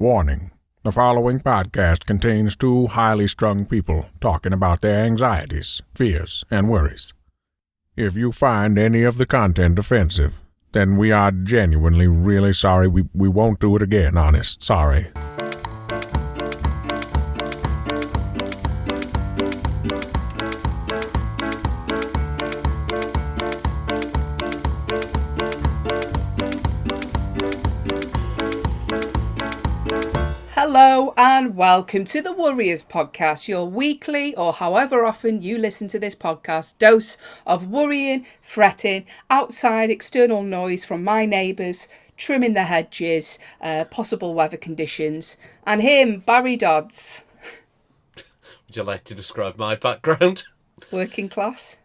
Warning. The following podcast contains two highly strung people talking about their anxieties, fears, and worries. If you find any of the content offensive, then we are genuinely really sorry. We won't do it again, honest. Sorry. Hello and welcome to the Warriors Podcast, your weekly or however often you listen to this podcast dose of worrying, fretting, outside external noise from my neighbours, trimming the hedges, possible weather conditions, and him, Barry Dodds. Would you like to describe my background? Working class.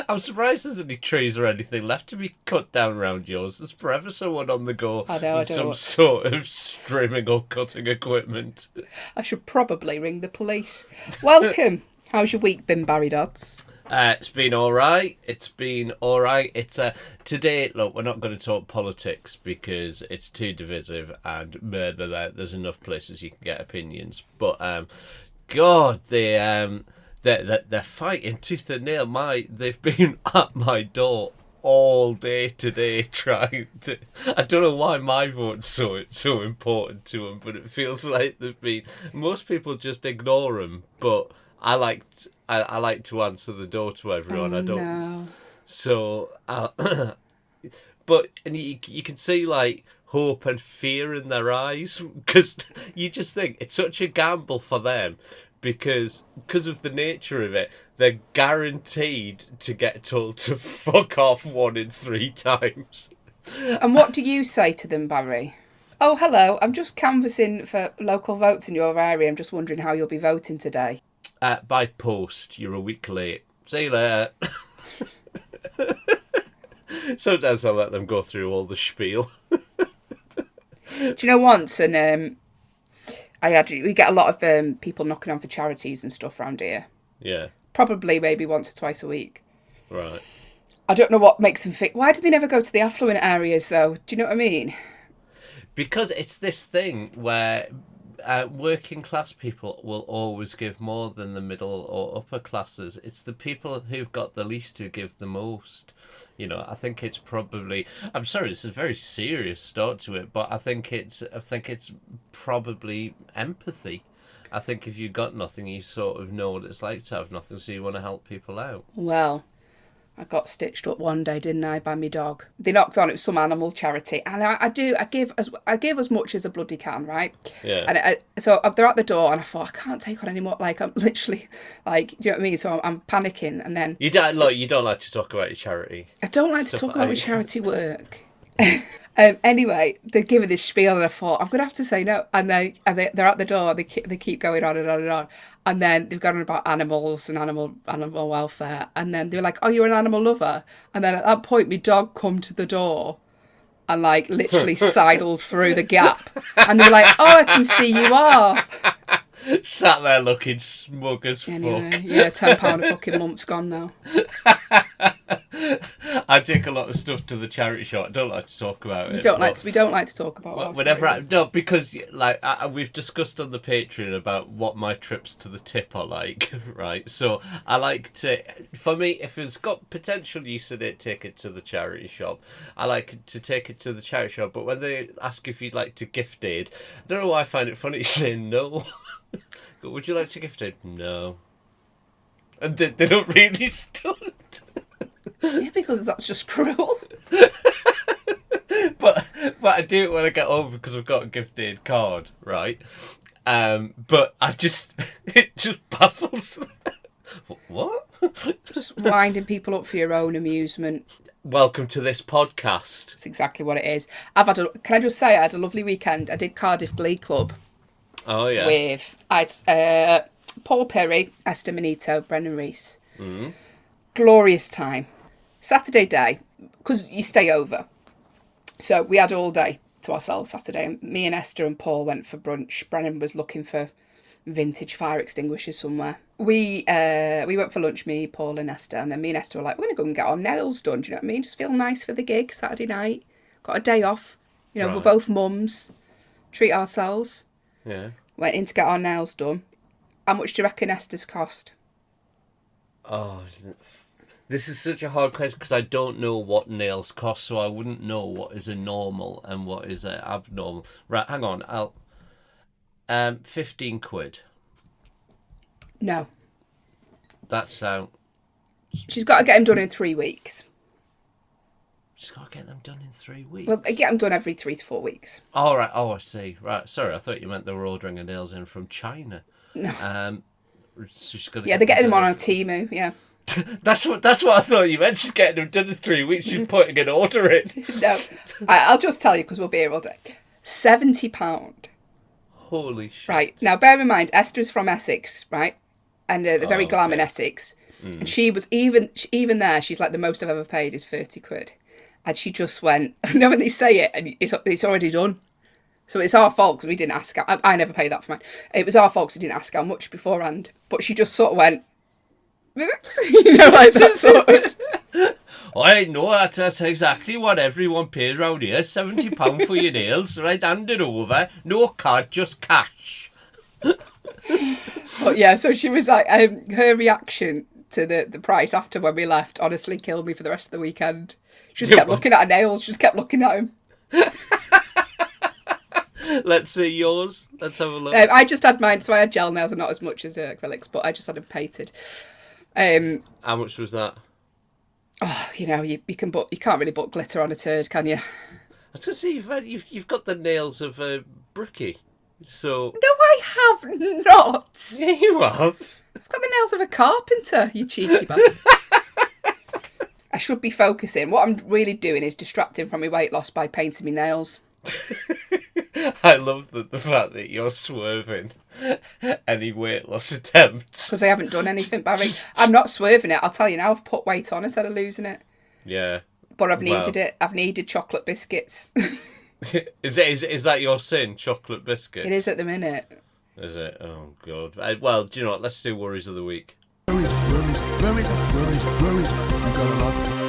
I'm surprised there's any trees or anything left to be cut down around yours. There's forever someone on the go with some sort of trimming or cutting equipment. I should probably ring the police. Welcome. How's your week been, Barry Dodds? It's been all right. It's today. Look, we're not going to talk politics because it's too divisive, and there's enough places you can get opinions. But God, they're fighting tooth and nail. They've been at my door all day today trying to. I don't know why my vote's so important to them, but it feels like they've been. Most people just ignore them, but I like to answer the door to everyone. Oh, I don't. No. So, but you can see like hope and fear in their eyes because you just think it's such a gamble for them. Because of the nature of it, they're guaranteed to get told to fuck off 1 in 3 times. And what do you say to them, Barry? Oh, hello, I'm just canvassing for local votes in your area. I'm just wondering how you'll be voting today. By post, you're a week late. See you later. Sometimes I let them go through all the spiel. Do you know once, and we get a lot of people knocking on for charities and stuff around here. Yeah. Probably maybe once or twice a week. Right. I don't know what makes them think. Why do they never go to the affluent areas, though? Do you know what I mean? Because it's this thing where working class people will always give more than the middle or upper classes. It's the people who've got the least who give the most. You know, I think it's probably. I'm sorry, this is a very serious start to it, but I think it's probably empathy. I think if you've got nothing, you sort of know what it's like to have nothing, so you want to help people out. Well, I got stitched up one day, didn't I, by my dog? They knocked on it with some animal charity, and I give as much as I bloody can, right? Yeah. And so they're at the door, and I thought I can't take on anymore. Like I'm literally, like, do you know what I mean? So I'm panicking, and then you don't like to talk about your charity. I don't like to talk about my charity work. Anyway, they're giving this spiel, and I thought I'm gonna have to say no. And they're at the door. They keep going on and on and on. And then they've gone on about animals and animal welfare. And then they're like, "Oh, you're an animal lover." And then at that point, my dog come to the door, and like literally sidled through the gap. And they're like, "Oh, I can see you are." Sat there looking smug as fuck. Anyway, yeah, £10 a fucking month's gone now. I take a lot of stuff to the charity shop. I don't like to talk about it. We don't like to talk about it. Because like we've discussed on the Patreon about what my trips to the tip are like, right? So I like to, for me, if it's got potential use in it, take it to the charity shop. I like to take it to the charity shop, but when they ask if you'd like to gift aid, I don't know why I find it funny saying no. Would you like to gift aid? No. And they don't really stunt. Yeah, because that's just cruel. but I do it when I get home because I've got a gift aid card, right? But it just baffles them. What? Just winding people up for your own amusement. Welcome to this podcast. That's exactly what it is. Can I just say, I had a lovely weekend. I did Cardiff Glee Club. Oh, yeah. With Paul Perry, Esther Manito, Brendan Reese. Mm-hmm. Glorious time. Saturday day, because you stay over. So we had all day to ourselves Saturday. Me and Esther and Paul went for brunch. Brennan was looking for vintage fire extinguishers somewhere. We went for lunch, me, Paul and Esther, and then me and Esther were like, we're going to go and get our nails done, do you know what I mean? Just feel nice for the gig Saturday night. got a day off. You know, Right. we're both mums. Treat ourselves. Yeah. Went in to get our nails done. How much do you reckon Esther's cost? Oh, this is such a hard question because I don't know what nails cost, so I wouldn't know what is a normal and what is a abnormal. Right, hang on. I'll 15 quid. No. That's She's got to get them done in 3 weeks. she's got to get them done in 3 weeks. Well, I get them done every 3 to 4 weeks. All right. Oh, I see. Right. Sorry, I thought you meant they were ordering her nails in from China. No. So she's got to Yeah, get they're getting them on done. Temu, yeah. That's what I thought you meant. She's getting them done in 3 weeks. She's putting an order in. No. I'll just tell you because we'll be here all day. £70. Holy shit! Right. Now, bear in mind, Esther's from Essex, right? And the very glam in okay. Essex. And she was, even there, she's like, the most I've ever paid is 30 quid. And she just went, you know when they say it, and it's already done. So it's our fault because we didn't ask. I never paid that for mine. It was our fault because we didn't ask how much beforehand. But she just sort of went, you know, like that sort of. I know that's exactly what everyone pays around here. £70 for your nails, right? Hand it over. No card, just cash. But yeah, so she was like, her reaction to the price after when we left honestly killed me for the rest of the weekend. She just kept looking at her nails. She just kept looking at him. Let's see yours. Let's have a look. I just had mine, so I had gel nails and not as much as acrylics, but I just had them painted. How much was that? Oh, you know, you can't really put glitter on a turd, can you? I was going to say you've got the nails of a brookie, so No, I have not. yeah, you have. I've got the nails of a carpenter, you cheeky bug. I should be focusing. What I'm really doing is distracting from my weight loss by painting my nails. I love the fact that you're swerving any weight loss attempts. Because I haven't done anything, Barry. I'm not swerving it. I'll tell you now, I've put weight on instead of losing it. Yeah. But I've needed it. I've needed chocolate biscuits. Is that your sin, chocolate biscuit? It is at the minute. Is it? Oh, God. Well, do you know what? Let's do worries of the week. Worries. I've got a lot of worries.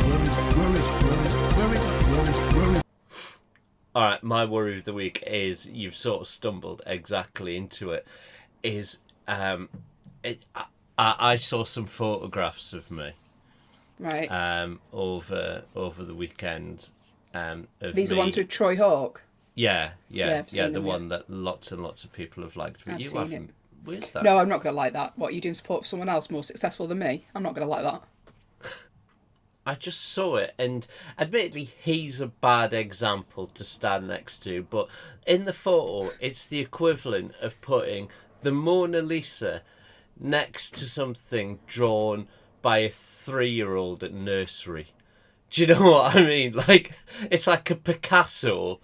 All right, my worry of the week is you've sort of stumbled exactly into it. I saw some photographs of me Right. over the weekend. Of These are me. ones with Troy Hawk. Yeah, I've seen the them, one that lots and lots of people have liked. But I've you seen haven't. it. With that. No, I'm not going to like that. What, are you doing support for someone else more successful than me? I'm not going to like that. I just saw it, and admittedly, he's a bad example to stand next to, but in the photo, it's the equivalent of putting the Mona Lisa next to something drawn by a 3-year-old at nursery. Do you know what I mean? Like, it's like a Picasso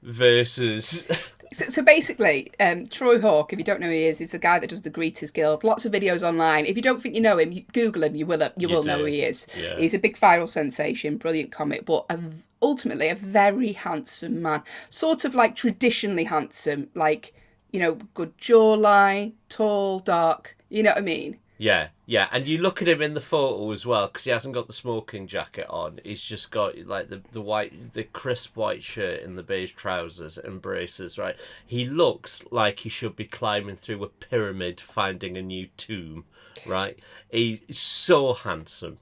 versus... So basically, Troy Hawk, if you don't know who he is, he's the guy that does the Greeters Guild. Lots of videos online. If you don't think you know him, you Google him, you will know who he is. Yeah. He's a big viral sensation, brilliant comic, but ultimately a very handsome man. Sort of like traditionally handsome, like, you know, good jawline, tall, dark, you know what I mean? Yeah, and you look at him in the photo as well, because he hasn't got the smoking jacket on. He's just got like the crisp white shirt and the beige trousers and braces, right? He looks like he should be climbing through a pyramid finding a new tomb, right? He's so handsome.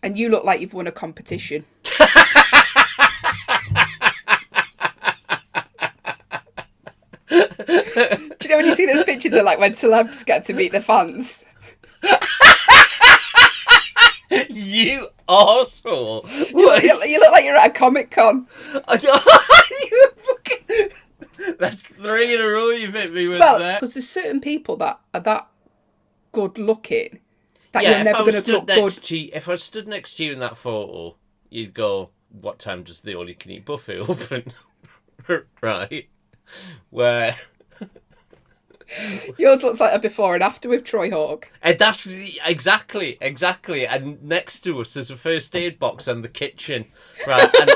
And you look like you've won a competition. Do you know when you see those pictures of like when celebs get to meet the fans? You arsehole! You look like you're at a Comic-Con. You fucking... That's 3 in a row you've hit me with Well, there. because there's certain people that are that good looking that you're never going to look good. If I stood next to you in that photo, you'd go, what time does the all-you-can-eat buffet open? Right? Where... Yours looks like a before and after with Troy Hawk. And that's exactly. And next to us there's a first aid box and the kitchen, right? And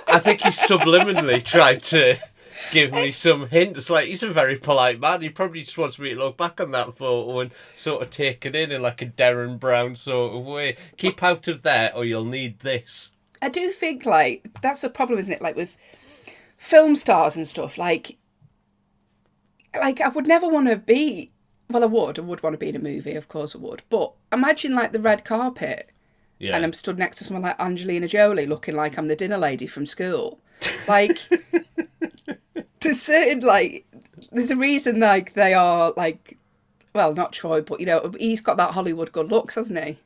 I think he subliminally tried to give me some hints. Like, he's a very polite man. He probably just wants me to look back on that photo and sort of take it in like a Darren Brown sort of way. Keep out of there, or you'll need this. I do think, like, that's the problem, isn't it? Like, with film stars and stuff, like I would never want to be, well, I would want to be in a movie, of course I would, but imagine, like, the red carpet, Yeah. and I'm stood next to someone like Angelina Jolie looking like I'm the dinner lady from school. Like, there's certain, like, there's a reason, like, they are, like, well, not Troy, but, you know, he's got that Hollywood good looks, hasn't he?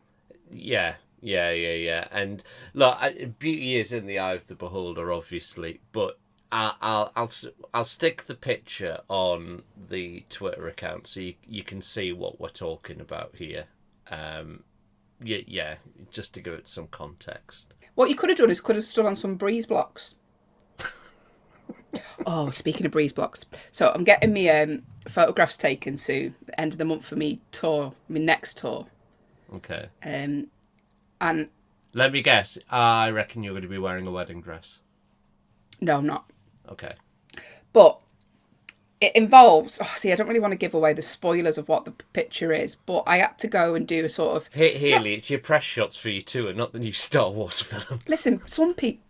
Yeah. And look, beauty is in the eye of the beholder, obviously. But I'll stick the picture on the Twitter account so you can see what we're talking about here. Yeah, just to give it some context. What you could have done is could have stood on some breeze blocks. Oh, speaking of breeze blocks, so I'm getting me photographs taken soon, the end of the month for me next tour. Okay. And Let me guess. I reckon you're going to be wearing a wedding dress. no, I'm not. Okay. But it involves. Oh, see, I don't really want to give away the spoilers of what the picture is, but I had to go and do a sort of. Haley, it's your press shots for you too, and not the new Star Wars film. Listen,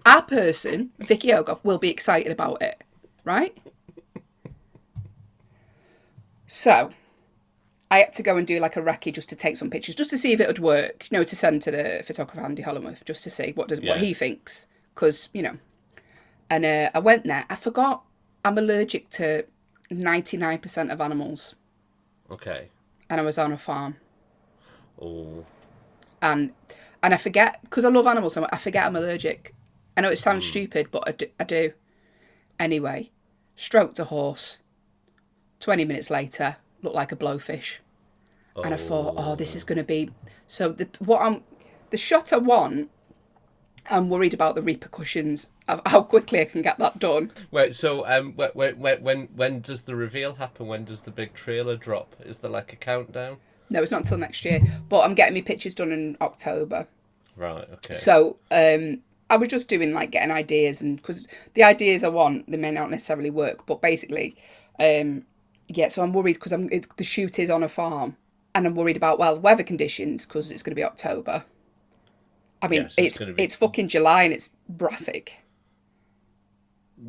our person, Vicky Ogoff, will be excited about it, right? So, I had to go and do like a recce just to take some pictures, just to see if it would work, you know, to send to the photographer Andy Hollingworth, just to see what he thinks, because, you know. And I went there. I forgot I'm allergic to 99% of animals. Okay. And I was on a farm. Oh. And I forget, because I love animals so much, I forget I'm allergic. I know it sounds stupid, but I do. Anyway, stroked a horse. 20 minutes later, looked like a blowfish. And I thought, oh, this is going to be... So the shot I want, I'm worried about the repercussions of how quickly I can get that done. Wait, so when does the reveal happen? When does the big trailer drop? Is there like a countdown? No, it's not until next year. But I'm getting my pictures done in October. Right, okay. So I was just doing, like, getting ideas, and because the ideas I want, they may not necessarily work. But basically, so I'm worried because the shoot is on a farm. And I'm worried about, well, weather conditions, because it's going to be October. I mean, Yeah, so it's fucking July and it's brassic.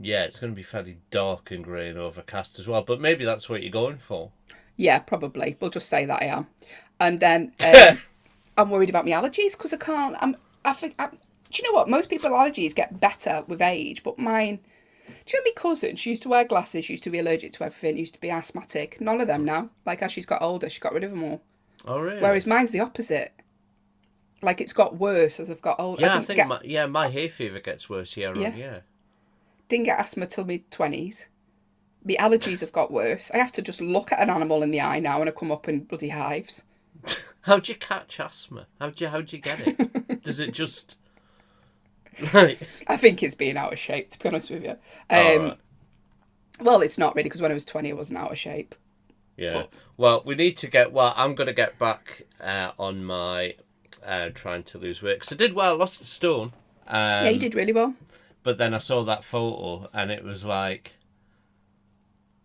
Yeah, it's going to be fairly dark and grey and overcast as well. But maybe that's what you're going for. Yeah, probably. We'll just say that I am. And then I'm worried about my allergies because I can't. Do you know what? Most people's allergies get better with age, but mine. Do you know my cousin? She used to wear glasses. She used to be allergic to everything. Used to be asthmatic. None of them now. Like, as she's got older, she got rid of them all. Oh, really? Whereas mine's the opposite. Like, it's got worse as I've got older. Yeah, I think my hay fever gets worse year on year. Didn't get asthma till my 20s. My allergies have got worse. I have to just look at an animal in the eye now and I come up in bloody hives. How'd you catch asthma? How'd you get it? Does it just... Right. I think it's being out of shape, to be honest with you. Right. Well, it's not really, because when I was 20, I wasn't out of shape. Yeah. But... Well, we need to get... Well, I'm going to get back on my trying to lose weight. Because I did well, lost a stone. Yeah, you did really well. But then I saw that photo and it was like,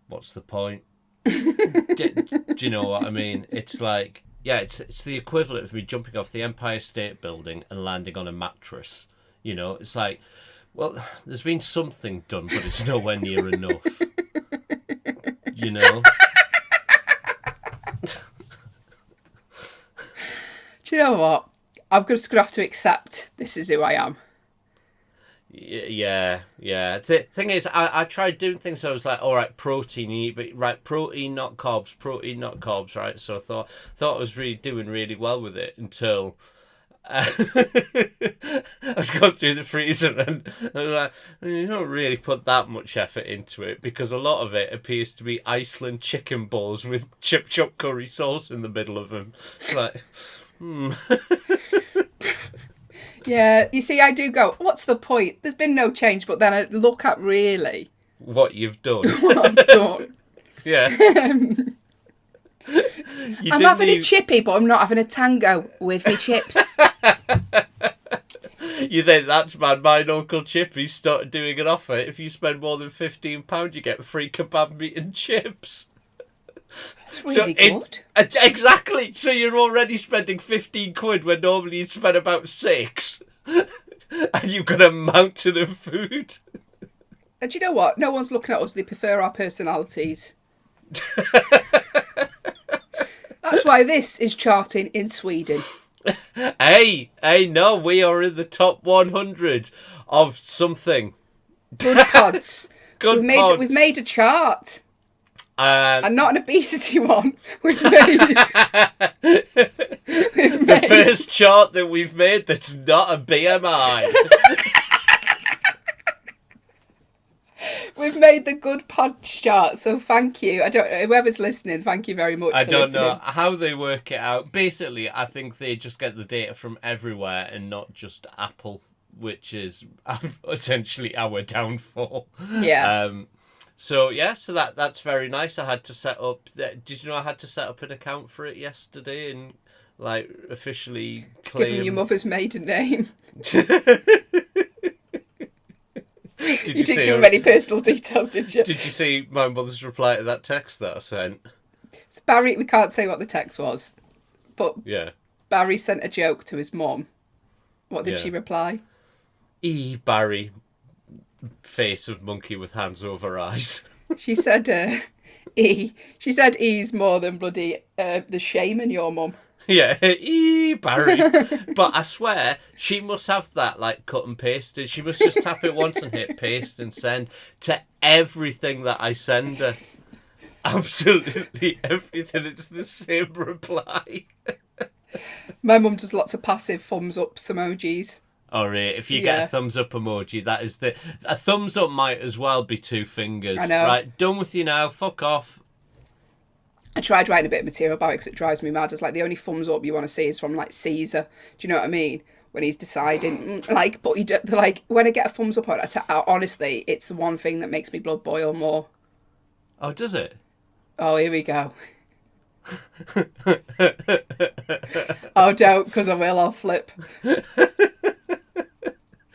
what's the point? do you know what I mean? It's like, yeah, it's the equivalent of me jumping off the Empire State Building and landing on a mattress. You know, it's like, well, there's been something done, but it's nowhere near enough. You know? Do you know what? I'm just going to have to accept this is who I am. Yeah. The thing is, I tried doing things. I was like, all right, protein, you eat, but right, protein, not carbs, right? So I thought I was doing really well with it until I was going through the freezer and I was like, you don't really put that much effort into it because a lot of it appears to be Iceland chicken balls with chip curry sauce in the middle of them. It's like, Yeah, you see, I do go, what's the point? There's been no change, but then I look at really what you've done. what I've done. Yeah. I'm having a chippy, but I'm not having a tango with me chips. You think that's bad? My Uncle Chippy started doing an offer. If you spend more than £15, you get free kebab meat and chips. It's really good. Exactly. So you're already spending 15 quid when normally you'd spend about 6. And you've got a mountain of food. And do you know what? No one's looking at us. They prefer our personalities. That's why this is charting in Sweden. Hey, no, we are in the top 100 of something. Good pods. Good We've pods. made a chart. And not an obesity one. We've made the first chart that we've made that's not a BMI. We've made the good pod chart, so thank you. I don't know, whoever's listening, thank you very much I for don't listening. know how they work it out. Basically, I think they just get the data from everywhere and not just Apple, which is essentially our downfall. Yeah. So that's very nice. I had to set up. Did you know I had to set up an account for it yesterday and like officially claim? Give him your mother's maiden name. You didn't give him any personal details, did you? Did you see my mother's reply to that text that I sent? So Barry, we can't say what the text was, but Yeah. Barry sent a joke to his mum. What did she reply? Barry, face of monkey with hands over eyes. She said, She said E's more than bloody the shame in your mum. Yeah, Barry. But I swear, she must have that, like, cut and pasted. She must just tap it once and hit paste and send to everything that I send her. Absolutely everything. It's the same reply. My mum does lots of passive thumbs up emojis. All right, if you get a thumbs up emoji, that is a thumbs up might as well be 2 fingers. I know. Right, done with you now. Fuck off. I tried writing a bit of material about it because it drives me mad. It's like the only thumbs up you want to see is from like Caesar. Do you know what I mean? When he's deciding, like, but like when I get a thumbs up on it, honestly, it's the one thing that makes me blood boil more. Oh, does it? Oh, here we go. Oh, don't, because I will. I'll flip.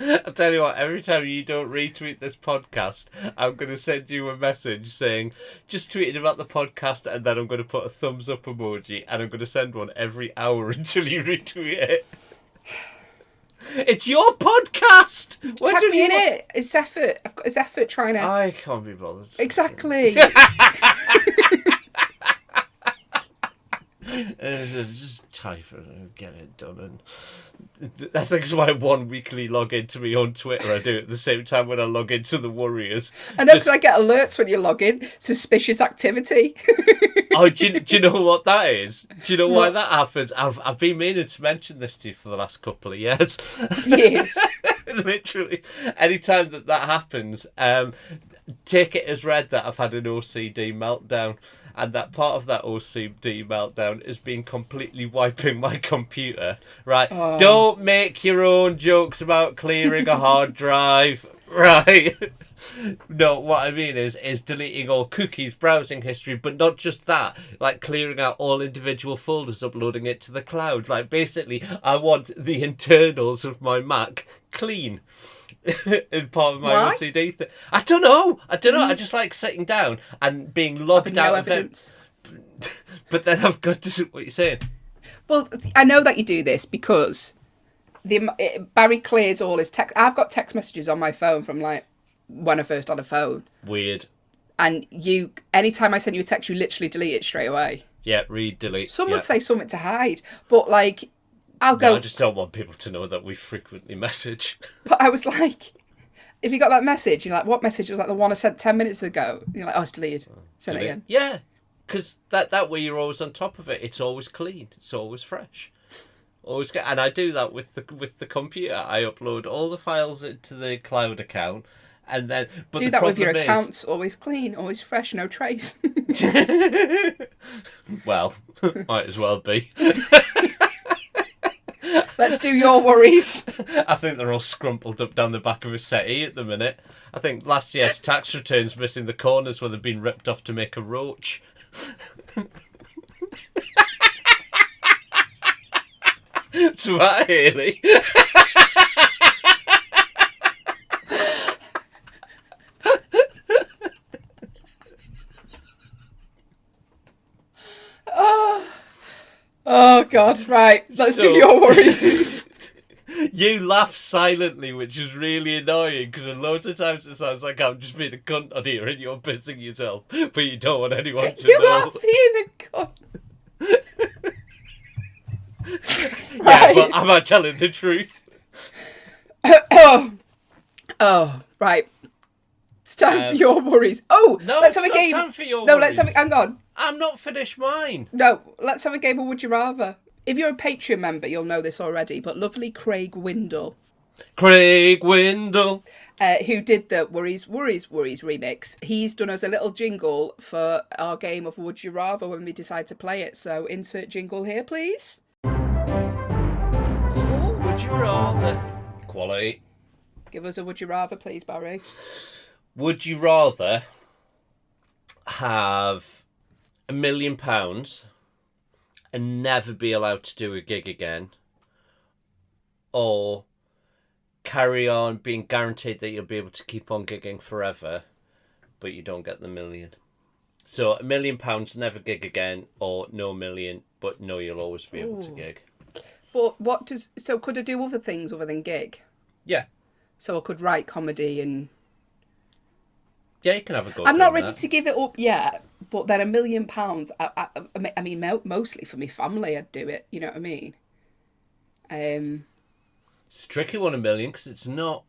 I'll tell you what, every time you don't retweet this podcast, I'm going to send you a message saying, just tweeted about the podcast, and then I'm going to put a thumbs up emoji, and I'm going to send one every hour until you retweet it. It's your podcast! Tag me in it. It's effort. It's effort trying to... I can't be bothered. Exactly. Just type it and get it done. And I think it's my one weekly login to me on Twitter. I do it at the same time when I log into the Warriors. I know, because I get alerts when you log in. Suspicious activity. Oh, do you know what that is? Do you know why that happens? I've been meaning to mention this to you for the last couple of years. Yes. Literally. Anytime that happens, take it as read that I've had an OCD meltdown. And that part of that OCD meltdown has been completely wiping my computer. Right? Oh. Don't make your own jokes about clearing a hard drive. Right? No, what I mean is deleting all cookies, browsing history, but not just that. Like clearing out all individual folders, uploading it to the cloud. Like basically, I want the internals of my Mac clean. In part of my OCD thing. I don't know. I just like sitting down and being logged out of evidence. But then I've got to... What are you saying? Well, I know that you do this because Barry clears all his text. I've got text messages on my phone from like when I first had a phone. Weird. And anytime I send you a text, you literally delete it straight away. Yeah, delete. Some would say something to hide, but like... I just don't want people to know that we frequently message. But I was like, if you got that message, you're like, what message? It was like the one I sent 10 minutes ago. And you're like, oh, it's deleted. Send it again. Yeah, because that way you're always on top of it. It's always clean. It's always fresh. And I do that with the computer. I upload all the files into the cloud account. And then, but do that with your accounts, always clean, always fresh, no trace. Well, might as well be. Let's do your worries. I think they're all scrumpled up down the back of a settee at the minute. I think last year's tax returns missing the corners where they've been ripped off to make a roach. It's that, Haley. Oh, God. Right. Let's do your worries. You laugh silently, which is really annoying because loads of times it sounds like I'm just being a cunt on here and you're pissing yourself, but you don't want anyone to You know. are being a cunt. Yeah, but am I telling the truth? Oh, right. It's time for your worries. Oh, No, let's it's have a not game. time for your no, worries. let's have. Hang on. I'm not finished mine. No, let's have a game of Would You Rather. If you're a Patreon member, you'll know this already, but lovely Craig Windle, Craig Windle. who did the Worries remix, he's done us a little jingle for our game of Would You Rather when we decide to play it. So insert jingle here, please. Oh, would you rather? Quality. Give us a Would You Rather, please, Barry. Would you rather have £1 million and never be allowed to do a gig again, or carry on being guaranteed that you'll be able to keep on gigging forever, but you don't get the million? So £1 million, never gig again, or no million, but no, you'll always be able to gig. But so could I do other things other than gig? Yeah. So I could write comedy and... Yeah, you can have a go. I'm not doing ready that. to give it up yet, but then £1 million, I mean, mostly for my family, I'd do it. You know what I mean? It's a tricky one, $1 million, because it's not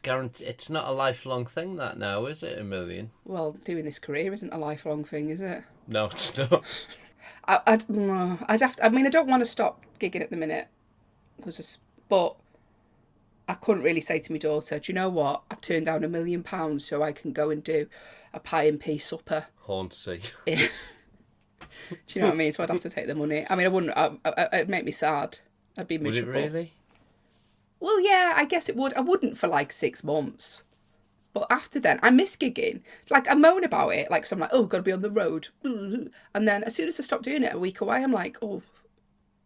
guaranteed. It's not a lifelong thing. That now, is it? $1 million? Well, doing this career isn't a lifelong thing, is it? No, it's not. I'd have to. I mean, I don't want to stop gigging at the minute, but I couldn't really say to my daughter, "Do you know what? I've turned down £1 million so I can go and do a pie and pea supper." Hornsey. Do you know what I mean? So I'd have to take the money. I mean, I wouldn't. It'd make me sad. I'd be Would it miserable. really? Well, yeah, I guess it would. I wouldn't for like 6 months. But after then, I miss gigging. Like, I moan about it. Like, so I'm like, oh, got to be on the road. And then as soon as I stop doing it a week away, I'm like, oh,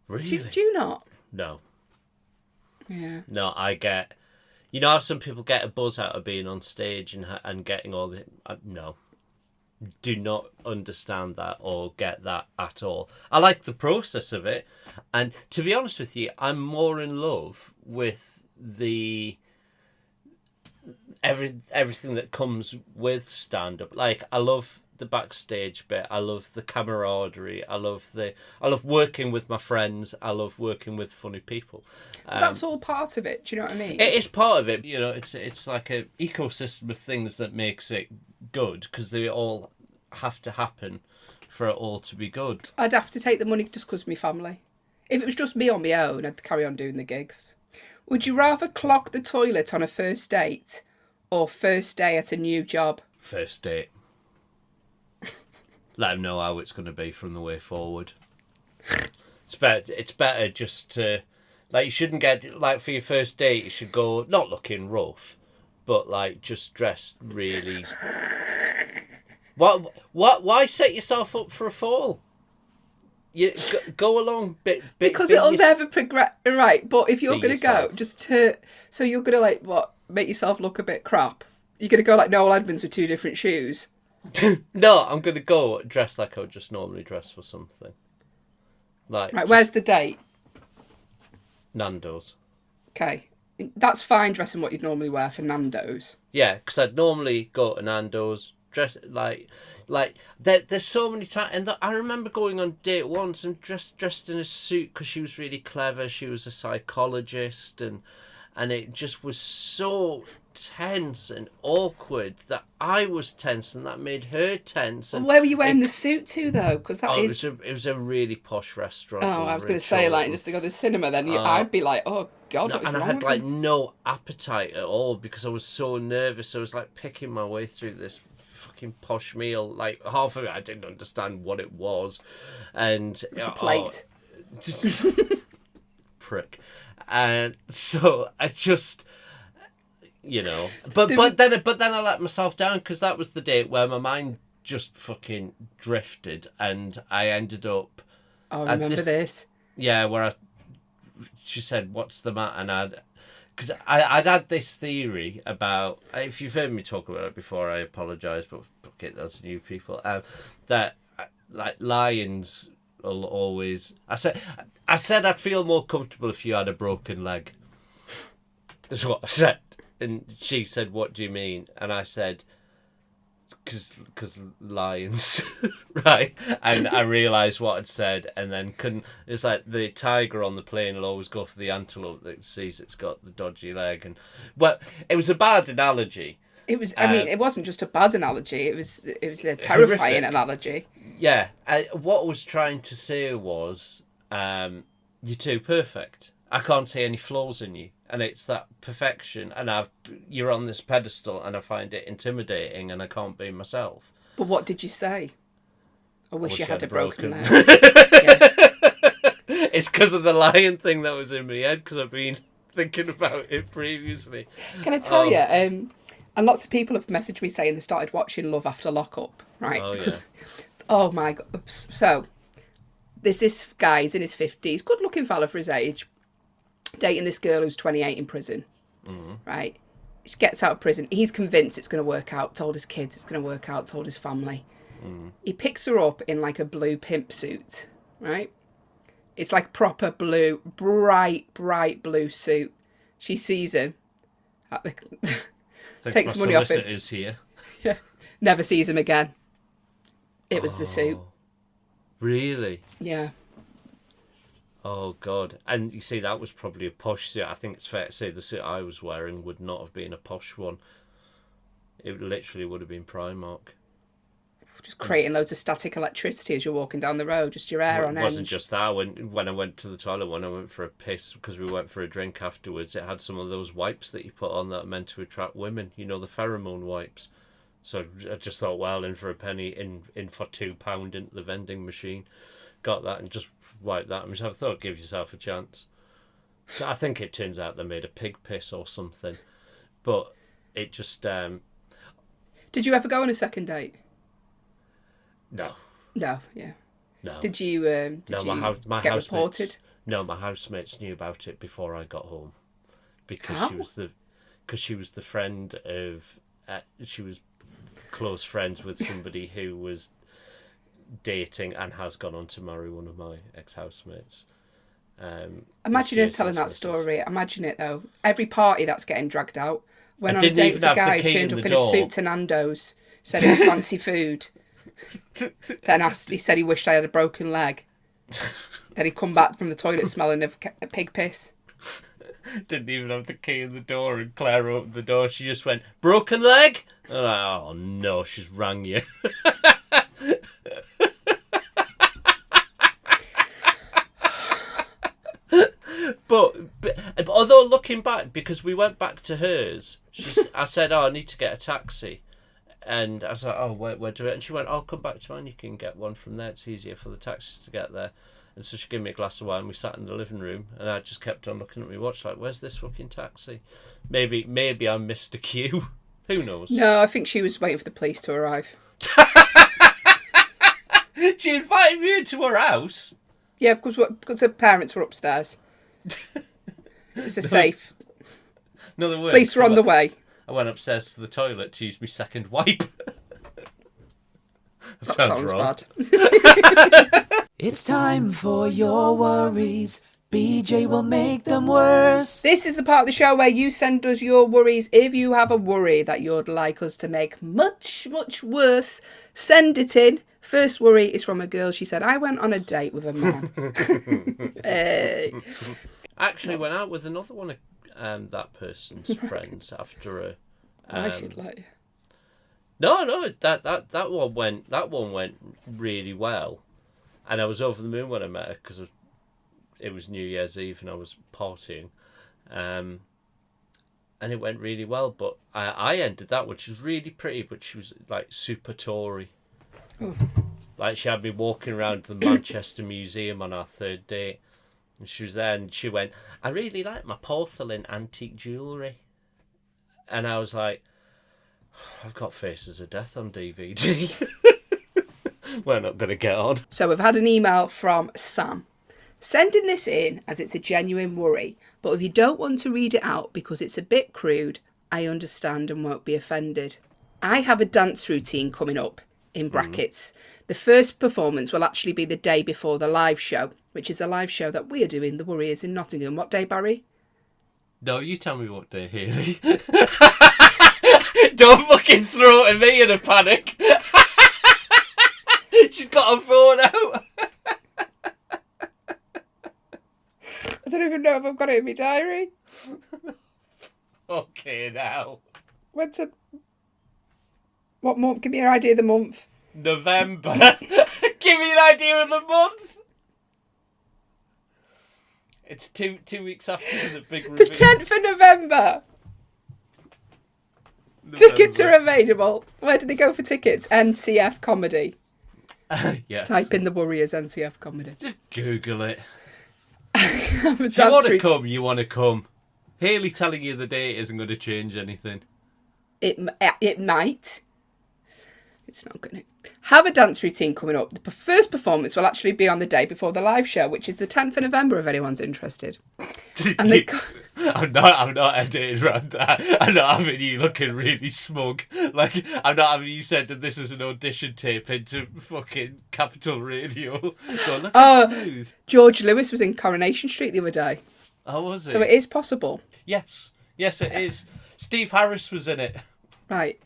Really? do you not? No. Yeah. No, I get... You know how some people get a buzz out of being on stage and getting all the... no. Do not understand that or get that at all. I like the process of it. And to be honest with you, I'm more in love with the... everything that comes with stand-up. Like, I love the backstage bit. I love the camaraderie. I love working with my friends. I love working with funny people. That's all part of it. Do you know what I mean? It is part of it. You know, it's like an ecosystem of things that makes it good, because they all have to happen for it all to be good. I'd have to take the money just because of my family. If it was just me on my own, I'd carry on doing the gigs. Would you rather clog the toilet on a first date or first day at a new job? First date. Let them know how it's going to be from the way forward. It's better just to... Like, you shouldn't get... Like, for your first date, you should go... Not looking rough, but, like, just dressed really... Why set yourself up for a fall? You go along bit Because it'll never progress. Right, but if you're going to go, yourself. So you're going to, like, what, make yourself look a bit crap? You're going to go like Noel Edmonds with 2 different shoes? No, I'm going to go dressed like I would just normally dress for something. Like, Right, where's the date? Nando's. Okay. That's fine dressing what you'd normally wear for Nando's. Yeah, because I'd normally go to Nando's, dress like there's so many times, and I remember going on date once and dressed in a suit because she was really clever. She was a psychologist, and it just was so tense and awkward that I was tense, and that made her tense. And where were you wearing the suit to though? Because it was a really posh restaurant. Oh, I was going to say, like, just to go to the cinema. Then I'd be like, oh god, No, what's and I wrong had with like me? no appetite at all because I was so nervous. I was like picking my way through this fucking posh meal. Like, half of it I didn't understand what it was, and It was a plate. Prick. And so I just, you know, but then I let myself down because that was the date where my mind just fucking drifted, and I ended up. Oh, I remember this. Yeah, where she said, "What's the matter?" And because I'd had this theory about, if you've heard me talk about it before, I apologise, but fuck it, that's new people. That like lions will always. I said I'd feel more comfortable if you had a broken leg. is what I said. And she said, what do you mean? And I said, because lions, right? And I realised what I'd said, and then couldn't. It's like the tiger on the plane will always go for the antelope that sees it's got the dodgy leg, and well, it was a bad analogy. It was. I mean, it wasn't just a bad analogy. It was a terrifying horrific analogy. Yeah, what I was trying to say was, you're too perfect. I can't see any flaws in you, and it's that perfection. And you're on this pedestal, and I find it intimidating, and I can't be myself. But what did you say? I wish you had a broken leg. Yeah. It's because of the lion thing that was in my head, because I've been thinking about it previously. Can I tell you? And lots of people have messaged me saying they started watching Love After Lockup, right? Oh my God. So there's this guy, he's in his 50s, good looking fella for his age, dating this girl who's 28 in prison, right? She gets out of prison. He's convinced it's going to work out, told his kids it's going to work out, told his family. He picks her up in like a blue pimp suit, right? It's like proper blue, bright blue suit. She sees him, takes money off him. Is here. Yeah, never sees him again. It was the suit. Really? Yeah. Oh, God. And you see, that was probably a posh suit. I think it's fair to say the suit I was wearing would not have been a posh one. It literally would have been Primark. Just creating loads of static electricity as you're walking down the road, just your hair on end. It wasn't just that. When I went to the toilet, when I went for a piss, because we went for a drink afterwards, it had some of those wipes that you put on that are meant to attract women. You know, the pheromone wipes. So I just thought, well, in for a penny, in for £2 into the vending machine. Got that and just wiped that. I thought, give yourself a chance. So I think it turns out they made a pig piss or something. But it just... Did you ever go on a second date? No. No, yeah. No. Did you, my get housemates, reported? No, my housemates knew about it before I got home. Because she was the friend of... she was close friends with somebody who was dating and has gone on to marry one of my ex-housemates. Imagine her telling that story. Imagine it, though. Every party that's getting dragged out. Went on a date with a guy who turned up in a suit to Nando's, said it was fancy food. Then he said he wished I had a broken leg. Then he'd come back from the toilet smelling of pig piss. Didn't even have the key in the door, and Claire opened the door. She just went, broken leg? I'm like, oh no, she's rang you. But although looking back, because we went back to hers, I said, oh, I need to get a taxi. And I was like, oh, where do it? And she went, oh, come back to mine, you can get one from there. It's easier for the taxi to get there. And so she gave me a glass of wine. We sat in the living room, and I just kept on looking at my watch like, where's this fucking taxi? Maybe I missed a queue. Who knows? No, I think she was waiting for the police to arrive. She invited me into her house? Yeah, because her parents were upstairs. It was a safe. In other words, police were on the way. I went upstairs to the toilet to use my second wipe. That sounds wrong. bad. It's time for your worries. BJ will make them worse. This is the part of the show where you send us your worries. If you have a worry that you'd like us to make much, much worse, send it in. First worry is from a girl. She said, I went on a date with a man. Hey. Actually went out with another one of that person's friends after a... I should let you. No, that one went really well. And I was over the moon when I met her because it was New Year's Eve and I was partying. And it went really well. But I ended that one. She was really pretty, but she was like super Tory. Oof. Like she had me walking around the Manchester Museum on our third date. And she was there and she went, I really like my porcelain antique jewellery. And I was like, I've got Faces of Death on DVD. We're not going to get on. So we've had an email from Sam. Sending this in as it's a genuine worry, but if you don't want to read it out because it's a bit crude, I understand and won't be offended. I have a dance routine coming up, in brackets. The first performance will actually be the day before the live show, which is a live show that we're doing, The Warriors in Nottingham. What day, Barry? No, you tell me what day, Haley. Don't fucking throw it at me in a panic. She's got her phone out. I don't even know if I've got it in my diary. Okay, now. When's it? What month? Give me an idea of the month. November. Give me an idea of the month. It's two weeks after the big reveal. The 10th of November. Tickets are available. Where do they go for tickets? NCF Comedy. Yes. Type in the Warriors NCF Comedy. Just Google it. Have a If you want to dance come, you want to come. Haley telling you the date isn't going to change anything. It might. It's not going to. Have a dance routine coming up. The first performance will actually be on the day before the live show, which is the 10th of November, if anyone's interested. And they I'm not editing around that. I'm not having you looking really smug. Like, I'm not having you said that this is an audition tape into fucking Capital Radio. So look smooth. George Lewis was in Coronation Street the other day. Oh, was it? So it is possible. Yes, it is. Steve Harris was in it. Right.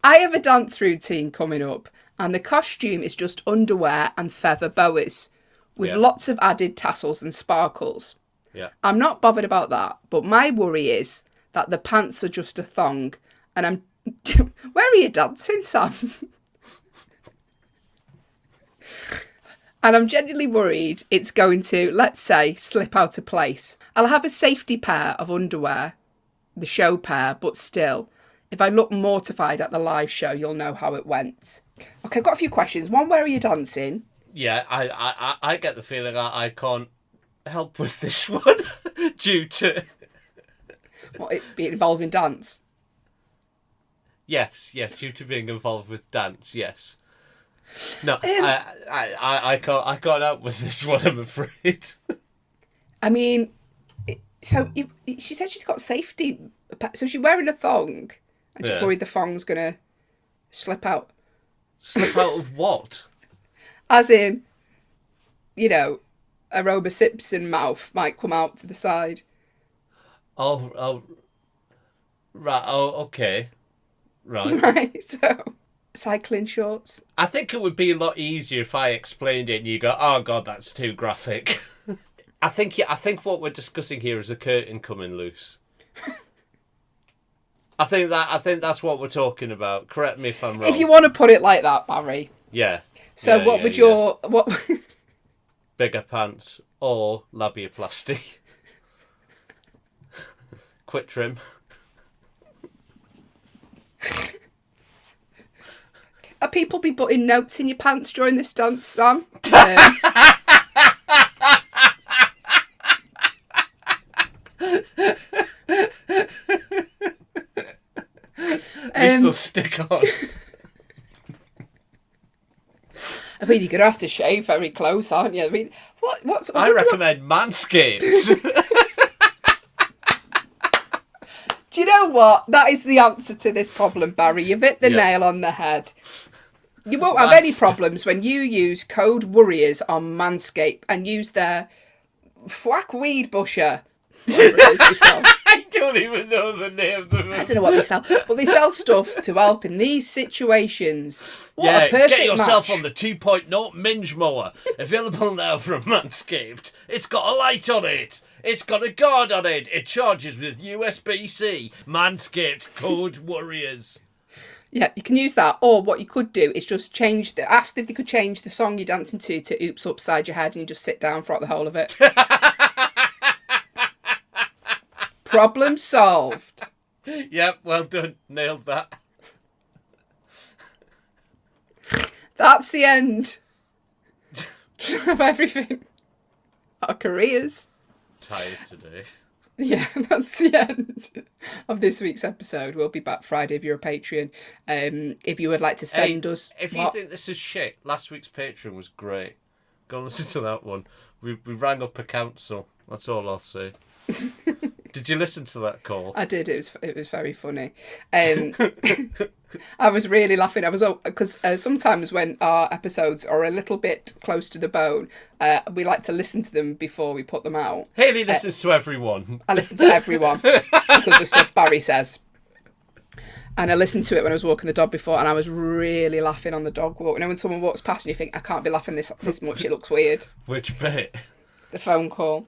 I have a dance routine coming up, and the costume is just underwear and feather boas with lots of added tassels and sparkles. Yeah. I'm not bothered about that, but my worry is that the pants are just a thong, and I'm... Where are you dancing, Sam? And I'm genuinely worried it's going to, let's say, slip out of place. I'll have a safety pair of underwear, the show pair, but still... If I look mortified at the live show, you'll know how it went. Okay, I've got a few questions. One, where are you dancing? Yeah, I get the feeling I can't help with this one due to... What, it being involved in dance? Yes, due to being involved with dance, yes. No, I can't help with this one, I'm afraid. I mean, she said she's got safety... So she's wearing a thong... I'm just worried the thong's going to slip out. Slip out of what? As in, a Roma Simpson mouth might come out to the side. Oh, right, okay. Right. Right, so, cycling shorts. I think it would be a lot easier if I explained it and you go, oh God, that's too graphic. I think what we're discussing here is a curtain coming loose. I think that's what we're talking about. Correct me if I'm wrong. If you want to put it like that, Barry. Yeah. So what would your... what? Bigger pants or labiaplasty. Quit trim. Are people be putting notes in your pants during this dance, Sam? This will stick on. I mean, you're going to have to shave very close, aren't you? I mean, I recommend Manscaped. Do you know what? That is the answer to this problem, Barry. You've hit the nail on the head. You won't have any problems when you use code Warriors on Manscaped and use their Thwack Weed Busher. Whatever it is they sell. I don't even know the name of them. I don't know what they sell, but they sell stuff to help in these situations. What a perfect get yourself match. on the 2.0 Minge Mower. Available now from Manscaped. It's got a light on it. It's got a guard on it. It charges with USB-C. Manscaped, code Warriors. Yeah, you can use that. Or what you could do is just ask if they could change the song you're dancing to Oops Upside Your Head, and you just sit down throughout the whole of it. Problem solved. Yep, well done. Nailed that. That's the end of everything. Our careers. Tired today. Yeah, that's the end of this week's episode. We'll be back Friday if you're a Patreon. If you would like to send us... If you think this is shit, last week's Patreon was great. Go and listen to that one. We rang up a council. That's all I'll say. Did you listen to that call? I did. It was very funny. I was really laughing. Because sometimes when our episodes are a little bit close to the bone, we like to listen to them before we put them out. Hayley listens to everyone. I listen to everyone because of stuff Barry says. And I listened to it when I was walking the dog before, and I was really laughing on the dog walk. When someone walks past and you think, I can't be laughing this much, it looks weird. Which bit? The phone call.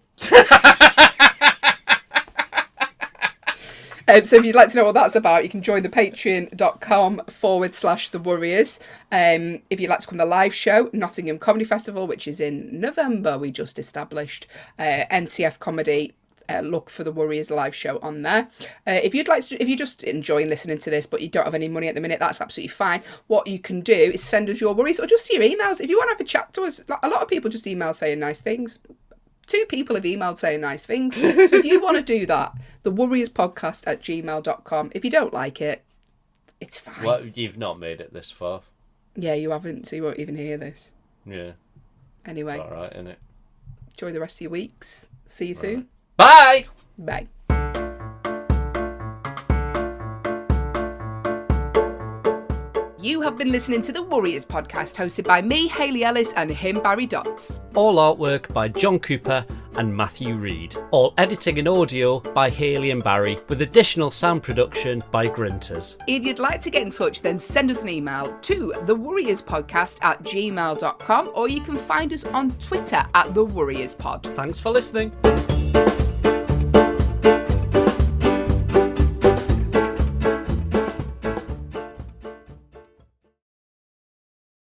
So if you'd like to know what that's about, you can join the patreon.com/The Warriors. If you'd like to come to the live show, Nottingham Comedy Festival, which is in November, we just established, NCF Comedy. Look for the Warriors live show on there. If you're just enjoying listening to this, but you don't have any money at the minute, that's absolutely fine. What you can do is send us your worries or just your emails. If you want to have a chat to us, a lot of people just email saying nice things. 2 people have emailed saying nice things. So if you want to do that, thewarriorspodcast@gmail.com. If you don't like it, it's fine. Well, you've not made it this far. Yeah, you haven't, so you won't even hear this. Yeah. Anyway. It's all right, innit? Enjoy the rest of your weeks. See you soon. Bye! Bye. You have been listening to the Warriors podcast, hosted by me, Hayley Ellis, and him, Barry Dodds. All artwork by John Cooper and Matthew Reed. All editing and audio by Hayley and Barry, with additional sound production by Grinters. If you'd like to get in touch, then send us an email to thewarriorspodcast@gmail.com, or you can find us on Twitter @thewarriorspod. Thanks for listening.